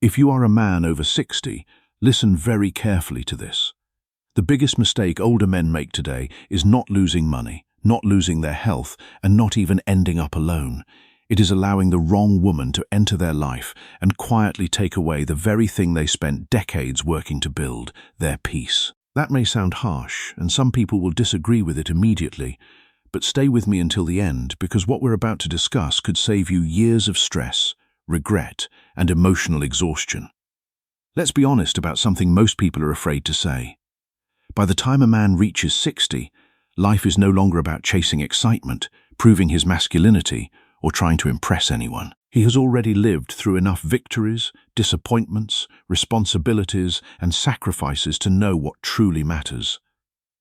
If you are a man over 60, listen very carefully to this. The biggest mistake older men make today is not losing money, not losing their health, and not even ending up alone. It is allowing the wrong woman to enter their life and quietly take away the very thing they spent decades working to build, their peace. That may sound harsh, and some people will disagree with it immediately, but stay with me until the end, because what we're about to discuss could save you years of stress, regret, and emotional exhaustion. Let's be honest about something most people are afraid to say. By the time a man reaches 60, life is no longer about chasing excitement, proving his masculinity, or trying to impress anyone. He has already lived through enough victories, disappointments, responsibilities, and sacrifices to know what truly matters.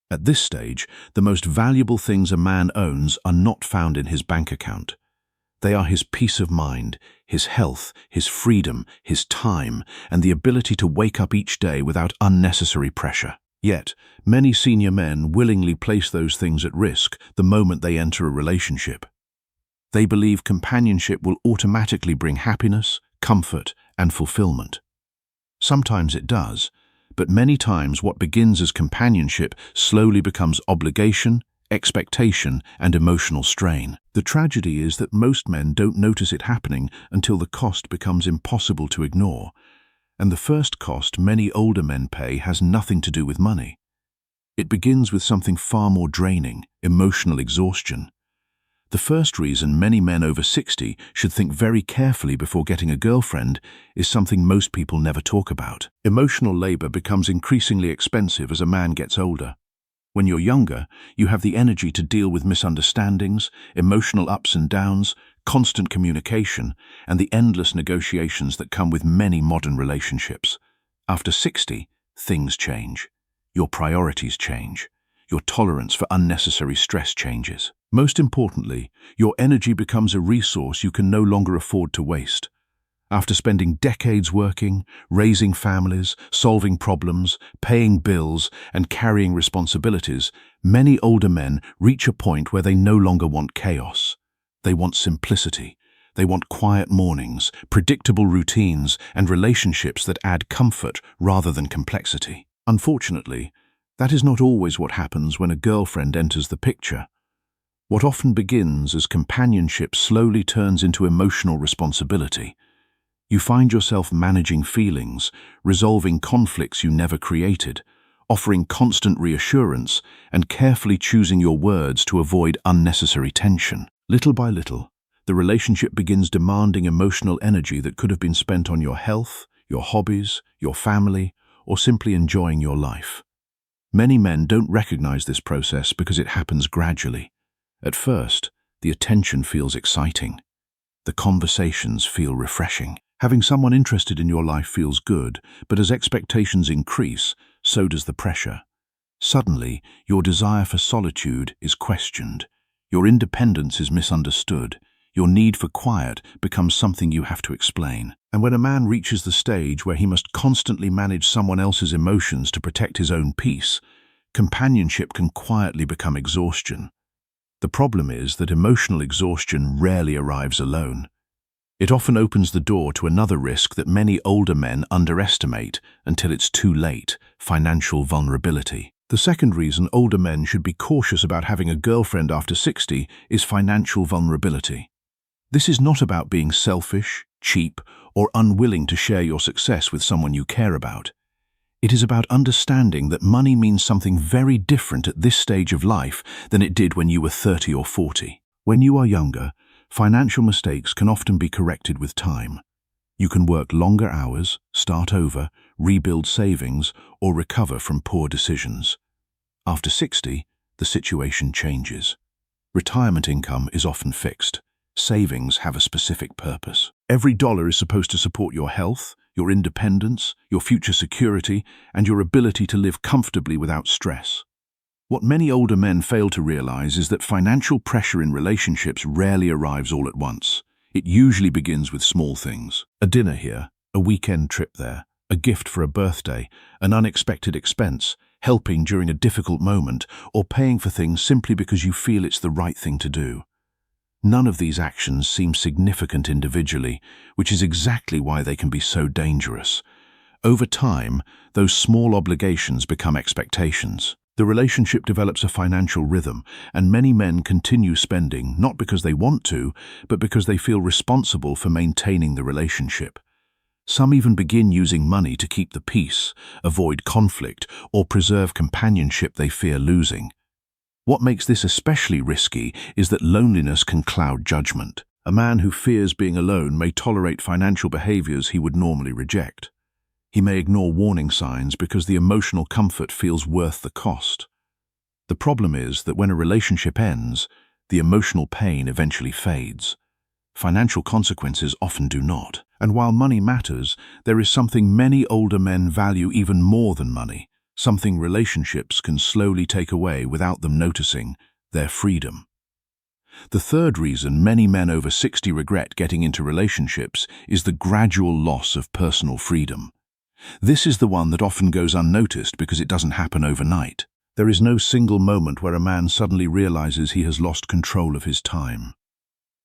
At this stage, the most valuable things a man owns are not found in his bank account. They are his peace of mind, his health, his freedom, his time, and the ability to wake up each day without unnecessary pressure. Yet, many senior men willingly place those things at risk the moment they enter a relationship. They believe companionship will automatically bring happiness, comfort, and fulfillment. Sometimes it does, but many times what begins as companionship slowly becomes obligation, expectation, and emotional strain. The tragedy is that most men don't notice it happening until the cost becomes impossible to ignore. And the first cost many older men pay has nothing to do with money. It begins with something far more draining: emotional exhaustion. The first reason many men over 60 should think very carefully before getting a girlfriend is something most people never talk about. Emotional labor becomes increasingly expensive as a man gets older. When you're younger, you have the energy to deal with misunderstandings, emotional ups and downs, constant communication, and the endless negotiations that come with many modern relationships. After 60, things change. Your priorities change. Your tolerance for unnecessary stress changes. Most importantly, your energy becomes a resource you can no longer afford to waste. After spending decades working, raising families, solving problems, paying bills, and carrying responsibilities, many older men reach a point where they no longer want chaos. They want simplicity. They want quiet mornings, predictable routines, and relationships that add comfort rather than complexity. Unfortunately, that is not always what happens when a girlfriend enters the picture. What often begins as companionship slowly turns into emotional responsibility. You find yourself managing feelings, resolving conflicts you never created, offering constant reassurance, and carefully choosing your words to avoid unnecessary tension. Little by little, the relationship begins demanding emotional energy that could have been spent on your health, your hobbies, your family, or simply enjoying your life. Many men don't recognize this process because it happens gradually. At first, the attention feels exciting. The conversations feel refreshing. Having someone interested in your life feels good, but as expectations increase, so does the pressure. Suddenly, your desire for solitude is questioned. Your independence is misunderstood. Your need for quiet becomes something you have to explain. And when a man reaches the stage where he must constantly manage someone else's emotions to protect his own peace, companionship can quietly become exhaustion. The problem is that emotional exhaustion rarely arrives alone. It often opens the door to another risk that many older men underestimate until it's too late: financial vulnerability. The second reason older men should be cautious about having a girlfriend after 60 is financial vulnerability. This is not about being selfish, cheap, or unwilling to share your success with someone you care about. It is about understanding that money means something very different at this stage of life than it did when you were 30 or 40. When you are younger, financial mistakes can often be corrected with time. You can work longer hours, start over, rebuild savings, or recover from poor decisions. After 60, the situation changes. Retirement income is often fixed. Savings have a specific purpose. Every dollar is supposed to support your health, your independence, your future security, and your ability to live comfortably without stress. What many older men fail to realize is that financial pressure in relationships rarely arrives all at once. It usually begins with small things: a dinner here, a weekend trip there, a gift for a birthday, an unexpected expense, helping during a difficult moment, or paying for things simply because you feel it's the right thing to do. None of these actions seem significant individually, which is exactly why they can be so dangerous. Over time, those small obligations become expectations. The relationship develops a financial rhythm, and many men continue spending not because they want to, but because they feel responsible for maintaining the relationship. Some even begin using money to keep the peace, avoid conflict, or preserve companionship they fear losing. What makes this especially risky is that loneliness can cloud judgment. A man who fears being alone may tolerate financial behaviors he would normally reject. He may ignore warning signs because the emotional comfort feels worth the cost. The problem is that when a relationship ends, the emotional pain eventually fades. Financial consequences often do not. And while money matters, there is something many older men value even more than money, something relationships can slowly take away without them noticing: their freedom. The third reason many men over 60 regret getting into relationships is the gradual loss of personal freedom. This is the one that often goes unnoticed because it doesn't happen overnight. There is no single moment where a man suddenly realizes he has lost control of his time.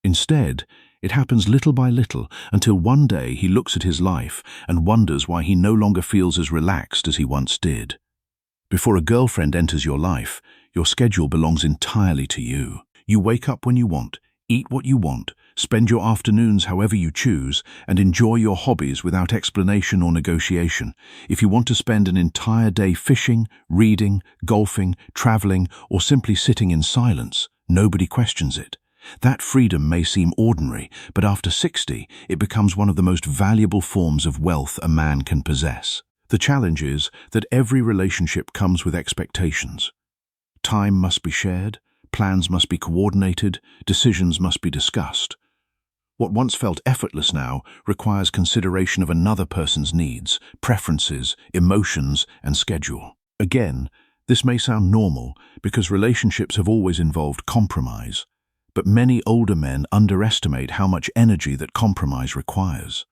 Instead, it happens little by little until one day he looks at his life and wonders why he no longer feels as relaxed as he once did. Before a girlfriend enters your life, your schedule belongs entirely to you. You wake up when you want, eat what you want, spend your afternoons however you choose, and enjoy your hobbies without explanation or negotiation. If you want to spend an entire day fishing, reading, golfing, traveling, or simply sitting in silence, nobody questions it. That freedom may seem ordinary, but after 60, it becomes one of the most valuable forms of wealth a man can possess. The challenge is that every relationship comes with expectations. Time must be shared, plans must be coordinated, decisions must be discussed. What once felt effortless now requires consideration of another person's needs, preferences, emotions, and schedule. Again, this may sound normal because relationships have always involved compromise. But many older men underestimate how much energy that compromise requires.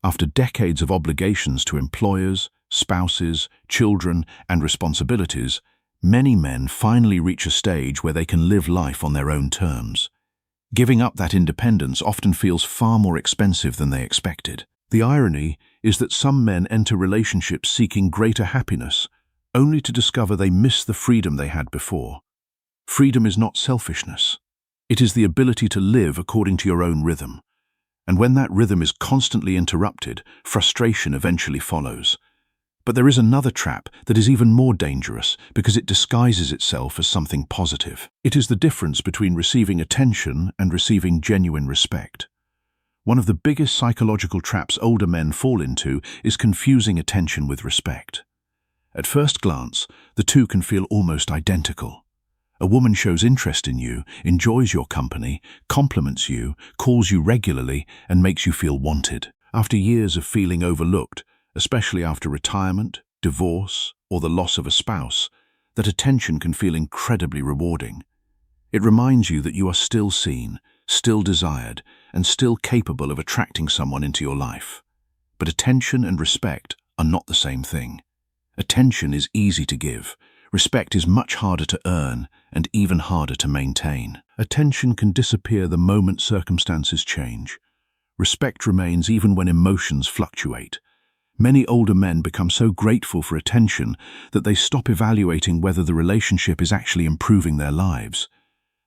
After decades of obligations to employers, spouses, children, and responsibilities, many men finally reach a stage where they can live life on their own terms. Giving up that independence often feels far more expensive than they expected. The irony is that some men enter relationships seeking greater happiness, only to discover they miss the freedom they had before. Freedom is not selfishness. It is the ability to live according to your own rhythm. And when that rhythm is constantly interrupted, frustration eventually follows. But there is another trap that is even more dangerous because it disguises itself as something positive. It is the difference between receiving attention and receiving genuine respect. One of the biggest psychological traps older men fall into is confusing attention with respect. At first glance, the two can feel almost identical. A woman shows interest in you, enjoys your company, compliments you, calls you regularly, and makes you feel wanted. After years of feeling overlooked, especially after retirement, divorce, or the loss of a spouse, that attention can feel incredibly rewarding. It reminds you that you are still seen, still desired, and still capable of attracting someone into your life. But attention and respect are not the same thing. Attention is easy to give. Respect is much harder to earn and even harder to maintain. Attention can disappear the moment circumstances change. Respect remains even when emotions fluctuate. Many older men become so grateful for attention that they stop evaluating whether the relationship is actually improving their lives.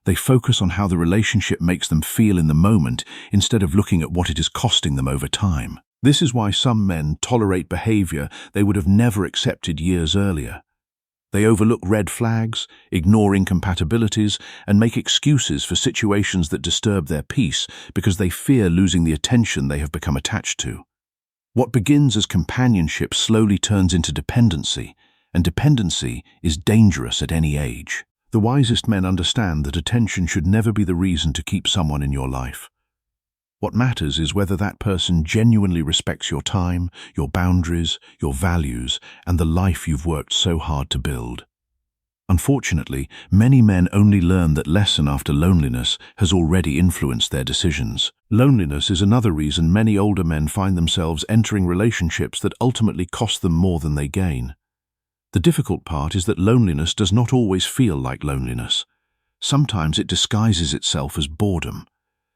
They focus on how the relationship makes them feel in the moment instead of looking at what it is costing them over time. This is why some men tolerate behavior they would have never accepted years earlier. They overlook red flags, ignore incompatibilities, and make excuses for situations that disturb their peace because they fear losing the attention they have become attached to. What begins as companionship slowly turns into dependency, and dependency is dangerous at any age. The wisest men understand that attention should never be the reason to keep someone in your life. What matters is whether that person genuinely respects your time, your boundaries, your values, and the life you've worked so hard to build. Unfortunately, many men only learn that lesson after loneliness has already influenced their decisions. Loneliness is another reason many older men find themselves entering relationships that ultimately cost them more than they gain. The difficult part is that loneliness does not always feel like loneliness. Sometimes it disguises itself as boredom.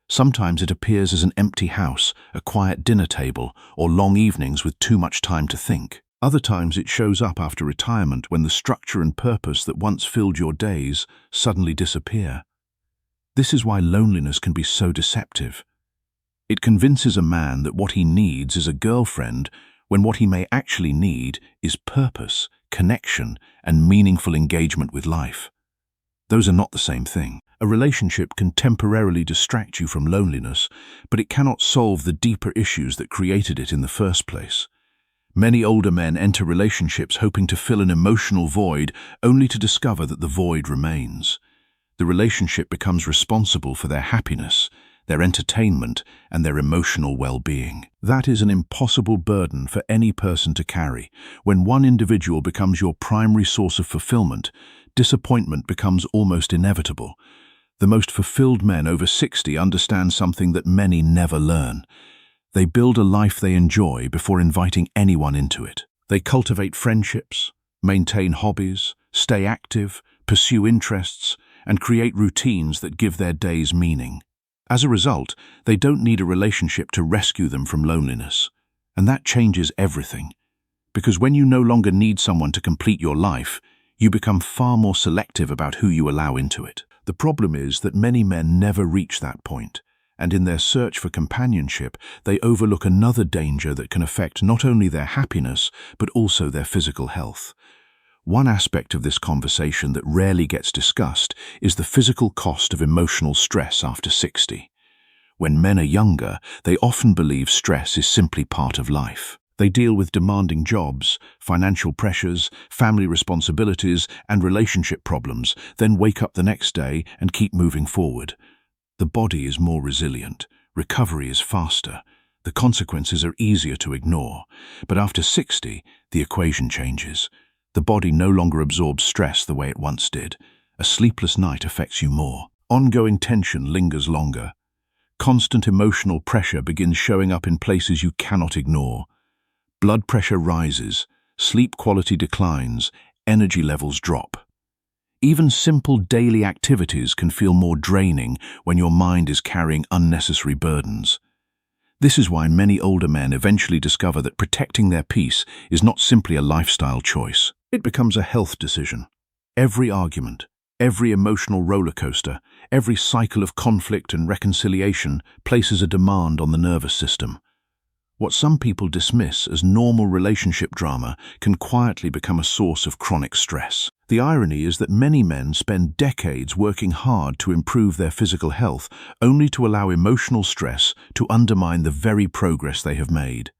Sometimes it appears as an empty house, a quiet dinner table, or long evenings with too much time to think. Other times it shows up after retirement when the structure and purpose that once filled your days suddenly disappear. This is why loneliness can be so deceptive. It convinces a man that what he needs is a girlfriend when what he may actually need is purpose, connection, and meaningful engagement with life. Those are not the same thing. A relationship can temporarily distract you from loneliness, but it cannot solve the deeper issues that created it in the first place. Many older men enter relationships hoping to fill an emotional void, only to discover that the void remains. The relationship becomes responsible for their happiness, their entertainment, and their emotional well-being. That is an impossible burden for any person to carry. When one individual becomes your primary source of fulfillment, disappointment becomes almost inevitable. The most fulfilled men over 60 understand something that many never learn. They build a life they enjoy before inviting anyone into it. They cultivate friendships, maintain hobbies, stay active, pursue interests, and create routines that give their days meaning. As a result, they don't need a relationship to rescue them from loneliness. And that changes everything. Because when you no longer need someone to complete your life, you become far more selective about who you allow into it. The problem is that many men never reach that point, and in their search for companionship, they overlook another danger that can affect not only their happiness, but also their physical health. One aspect of this conversation that rarely gets discussed is the physical cost of emotional stress after 60. When men are younger, they often believe stress is simply part of life. They deal with demanding jobs, financial pressures, family responsibilities, and relationship problems, then wake up the next day and keep moving forward. The body is more resilient, recovery is faster, the consequences are easier to ignore. But after 60, the equation changes. The body no longer absorbs stress the way it once did. A sleepless night affects you more. Ongoing tension lingers longer. Constant emotional pressure begins showing up in places you cannot ignore. Blood pressure rises, sleep quality declines, energy levels drop. Even simple daily activities can feel more draining when your mind is carrying unnecessary burdens. This is why many older men eventually discover that protecting their peace is not simply a lifestyle choice. It becomes a health decision. Every argument, every emotional roller coaster, every cycle of conflict and reconciliation places a demand on the nervous system. What some people dismiss as normal relationship drama can quietly become a source of chronic stress. The irony is that many men spend decades working hard to improve their physical health, only to allow emotional stress to undermine the very progress they have made.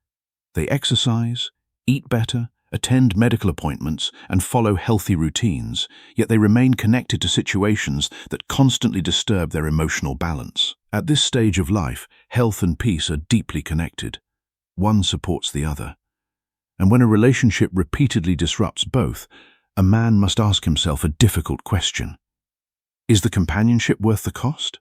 They exercise, eat better, attend medical appointments, and follow healthy routines, yet they remain connected to situations that constantly disturb their emotional balance. At this stage of life, health and peace are deeply connected. One supports the other. And when a relationship repeatedly disrupts both, a man must ask himself a difficult question. Is the companionship worth the cost?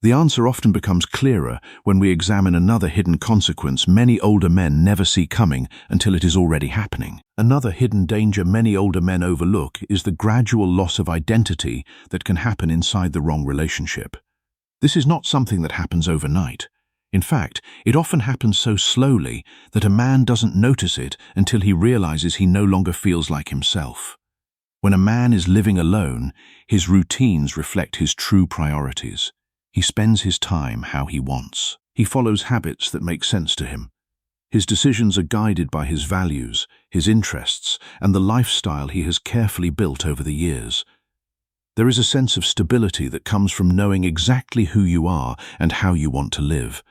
The answer often becomes clearer when we examine another hidden consequence many older men never see coming until it is already happening. Another hidden danger many older men overlook is the gradual loss of identity that can happen inside the wrong relationship. This is not something that happens overnight. In fact, it often happens so slowly that a man doesn't notice it until he realizes he no longer feels like himself. When a man is living alone, his routines reflect his true priorities. He spends his time how he wants. He follows habits that make sense to him. His decisions are guided by his values, his interests, and the lifestyle he has carefully built over the years. There is a sense of stability that comes from knowing exactly who you are and how you want to live.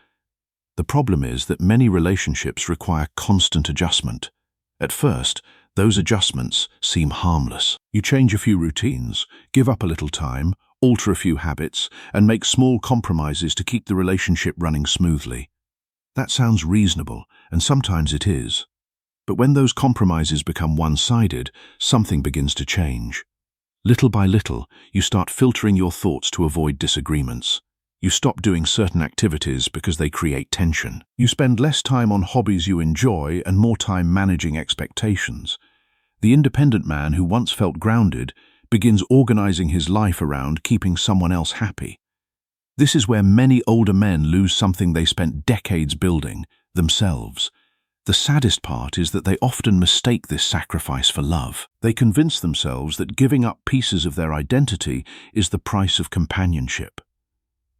The problem is that many relationships require constant adjustment. At first, those adjustments seem harmless. You change a few routines, give up a little time, alter a few habits, and make small compromises to keep the relationship running smoothly. That sounds reasonable, and sometimes it is. But when those compromises become one-sided, something begins to change. Little by little, you start filtering your thoughts to avoid disagreements. You stop doing certain activities because they create tension. You spend less time on hobbies you enjoy and more time managing expectations. The independent man who once felt grounded begins organizing his life around keeping someone else happy. This is where many older men lose something they spent decades building, themselves. The saddest part is that they often mistake this sacrifice for love. They convince themselves that giving up pieces of their identity is the price of companionship.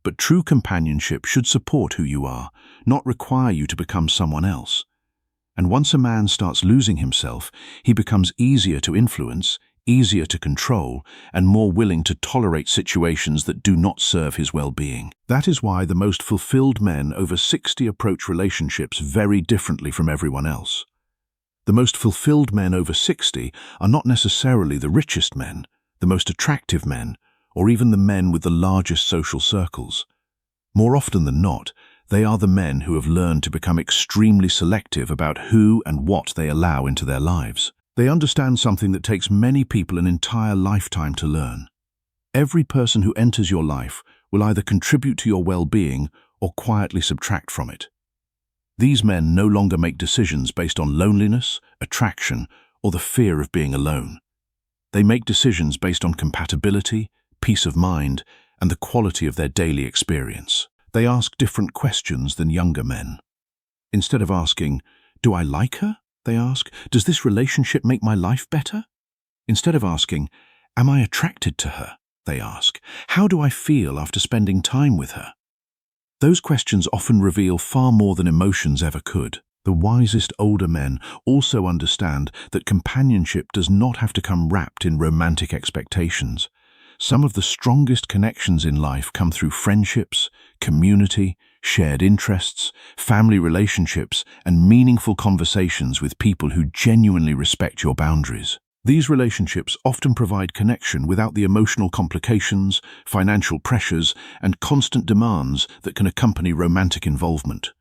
But true companionship should support who you are, not require you to become someone else. And once a man starts losing himself, he becomes easier to influence, easier to control, and more willing to tolerate situations that do not serve his well-being. That is why the most fulfilled men over 60 approach relationships very differently from everyone else. The most fulfilled men over 60 are not necessarily the richest men, the most attractive men, or even the men with the largest social circles. More often than not, they are the men who have learned to become extremely selective about who and what they allow into their lives. They understand something that takes many people an entire lifetime to learn. Every person who enters your life will either contribute to your well-being or quietly subtract from it. These men no longer make decisions based on loneliness, attraction, or the fear of being alone. They make decisions based on compatibility, peace of mind, and the quality of their daily experience. They ask different questions than younger men. Instead of asking, "Do I like her?" they ask, "Does this relationship make my life better?" Instead of asking, "Am I attracted to her?" they ask, "How do I feel after spending time with her?" Those questions often reveal far more than emotions ever could. The wisest older men also understand that companionship does not have to come wrapped in romantic expectations. Some of the strongest connections in life come through friendships, community, shared interests, family relationships, and meaningful conversations with people who genuinely respect your boundaries. These relationships often provide connection without the emotional complications, financial pressures, and constant demands that can accompany romantic involvement.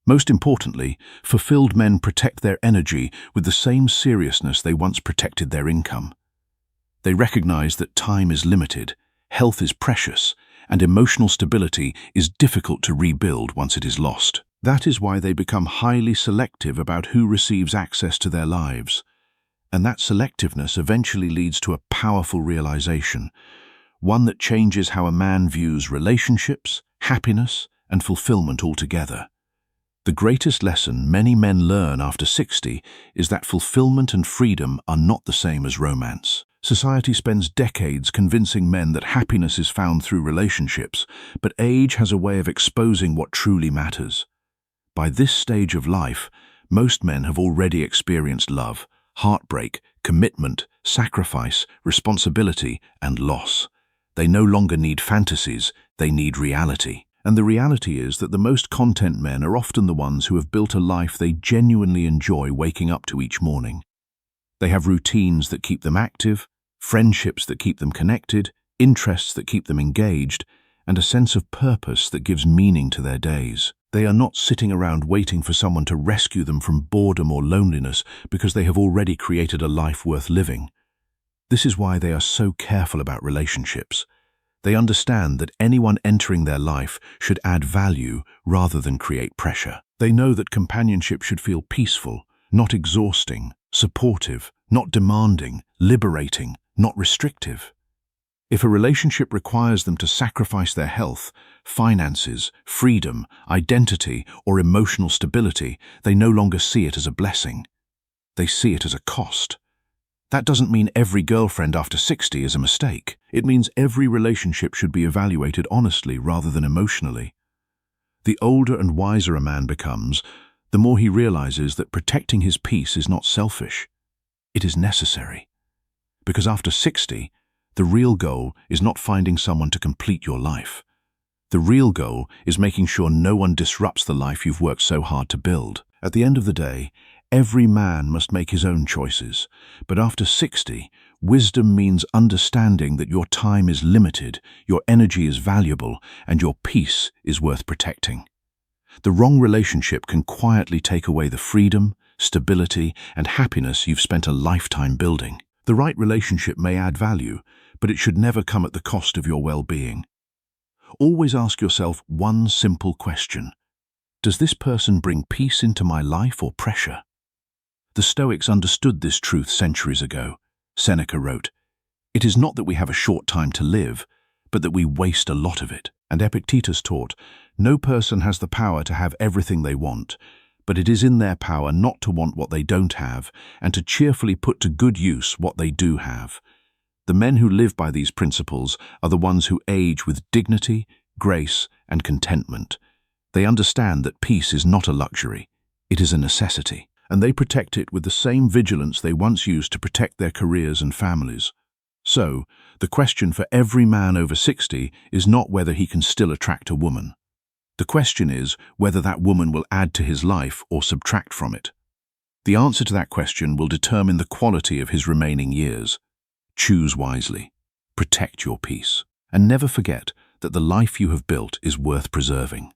Most importantly, fulfilled men protect their energy with the same seriousness they once protected their income. They recognize that time is limited, health is precious, and emotional stability is difficult to rebuild once it is lost. That is why they become highly selective about who receives access to their lives. And that selectiveness eventually leads to a powerful realization, one that changes how a man views relationships, happiness, and fulfillment altogether. The greatest lesson many men learn after 60 is that fulfillment and freedom are not the same as romance. Society spends decades convincing men that happiness is found through relationships, but age has a way of exposing what truly matters. By this stage of life, most men have already experienced love, heartbreak, commitment, sacrifice, responsibility, and loss. They no longer need fantasies, they need reality. And the reality is that the most content men are often the ones who have built a life they genuinely enjoy waking up to each morning. They have routines that keep them active, friendships that keep them connected, interests that keep them engaged, and a sense of purpose that gives meaning to their days. They are not sitting around waiting for someone to rescue them from boredom or loneliness because they have already created a life worth living. This is why they are so careful about relationships. They understand that anyone entering their life should add value rather than create pressure. They know that companionship should feel peaceful, not exhausting, supportive, not demanding, liberating, not restrictive. If a relationship requires them to sacrifice their health, finances, freedom, identity, or emotional stability, they no longer see it as a blessing. They see it as a cost. That doesn't mean every girlfriend after 60 is a mistake. It means every relationship should be evaluated honestly rather than emotionally. The older and wiser a man becomes, the more he realizes that protecting his peace is not selfish. It is necessary. Because after 60, the real goal is not finding someone to complete your life. The real goal is making sure no one disrupts the life you've worked so hard to build. At the end of the day, every man must make his own choices. But after 60, wisdom means understanding that your time is limited, your energy is valuable, and your peace is worth protecting. The wrong relationship can quietly take away the freedom, stability, and happiness you've spent a lifetime building. The right relationship may add value, but it should never come at the cost of your well-being. Always ask yourself one simple question. Does this person bring peace into my life or pressure? The Stoics understood this truth centuries ago. Seneca wrote, It is not that we have a short time to live, but that we waste a lot of it. And Epictetus taught, no person has the power to have everything they want, but it is in their power not to want what they don't have and to cheerfully put to good use what they do have. The men who live by these principles are the ones who age with dignity, grace, and contentment. They understand that peace is not a luxury, it is a necessity, and they protect it with the same vigilance they once used to protect their careers and families. So, the question for every man over 60 is not whether he can still attract a woman. The question is whether that woman will add to his life or subtract from it. The answer to that question will determine the quality of his remaining years. Choose wisely, protect your peace, and never forget that the life you have built is worth preserving.